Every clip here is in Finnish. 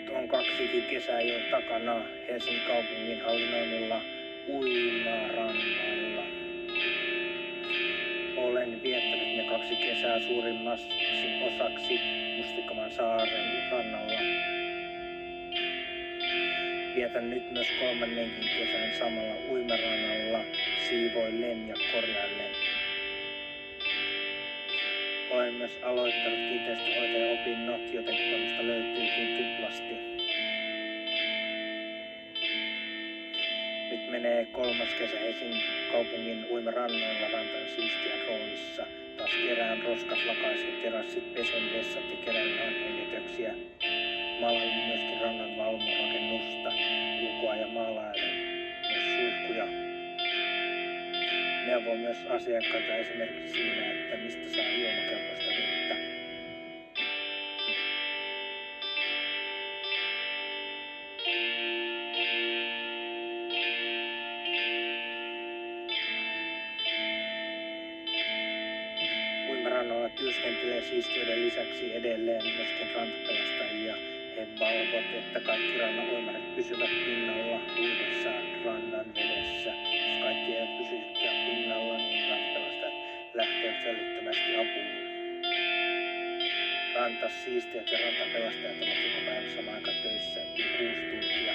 Nyt on 2 kesää jo takana Helsingin kaupungin hallinnoimilla uimarannalla. Olen viettänyt ne 2 kesää suurimmaksi osaksi Mustikkamaan saaren rannalla. Vietän nyt myös 3. kesän samalla uimarannalla siivoillen ja korjaillen. Olen myös aloittanut kiinteistönhoitajan opinnot, joten kokemusta löytyykin tuplasti. Nyt menee 3. kesä Helsingin kaupungin uimarannoilla rantan siistijän roolissa. Taas kerään roskat, lakaisen terassit, pesen vessat ja kerään hanhenjätöksiä. Maalailen myöskin rannan valvorakennusta, ulkoa ja maalailen myös suihkuja. Neuvon myös asiakkaita esimerkiksi siinä, että mistä saa juomakelpoista vettä. Uimarannoilla työskentelee siistiöiden lisäksi edelleen myöskin rantapelastajia. He valvovat, että kaikki rannan uimarit pysyvät pinnalla uudessaan rannan vedessä. Jos kaikki eivät pysykään pinnalla, niin rantapelastajat lähtevät välittömästi apuun. Rantasiistijät ja rantapelastajat ovat koko päivän samaan aikaan töissä yli 6 tuntia.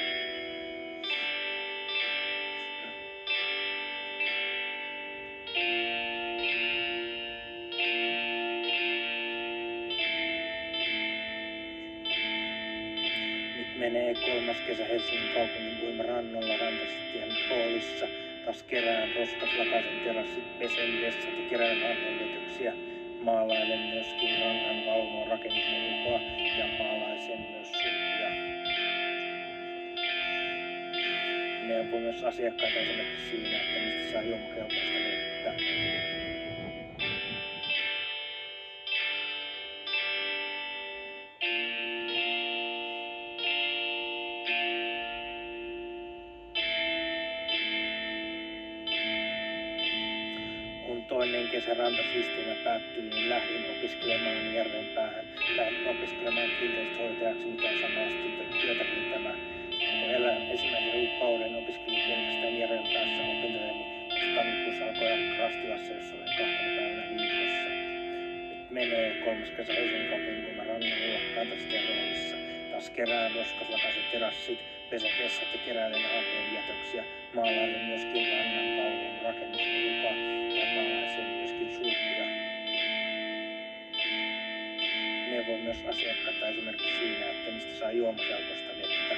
Menee 3. kesä Helsingin kaupungin uimarannolla rantasiistijän roolissa. Taas kerään roskat, lakaisen terassit, pesen vessat ja kerään hanhenjätöksiä. Maalailen myöskin rannan valvon rakennusta ulkoa ja maalaisen myös suihkuja. Neuvon myös asiakkaita esimerkiksi siinä, että mistä saa juomakelpoista vettä. Toinen kesä rantasiistinä päättyi, niin lähdin opiskelemaan järvenpäähän. Lähdin opiskelemaan kiinteistöhoitajaksi, mikä on samasti työtä kuin tämä. Ensimmäisen kauden opiskelin pelkästään järvenpäässä opintojeni. Tammikuussa alkoi Rastilassa, jossa olen 2 päivänä viikossa. Nyt menee 3. kesä Helsingin kaupungin uimarannalla rantasiistijan roolissa. Taas kerään roskat, lakaiset terassit, pesen vessat ja keräilen hanhenjätöksiä. Maalailen myöskin rannan valvon rakennusta ulkoa ja maalaisen myöskin suihkuja. Neuvon myös asiakkaita esimerkiksi siinä, että mistä saa juomakelpoista vettä.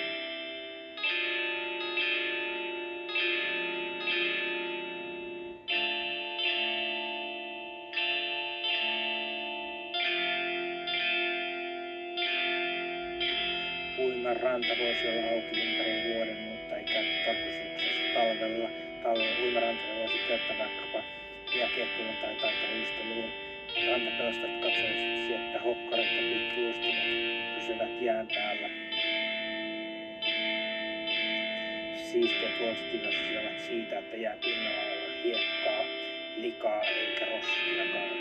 Uimaranta voisi olla auki ympäri vuoden, mutta ei käy tarkoituksessa talvella. Talvella uimarantoja voisi käyttää vaikkapa jääkiekkoilun tai taitoluisteluun. Rantapelastajat katsovat, että hokkarit ja pikkuistimet pysyvät jään päällä. Siistijät huolehtivat siitä, että jääpinnalla on hiekkaa, likaa eikä roskiakaan.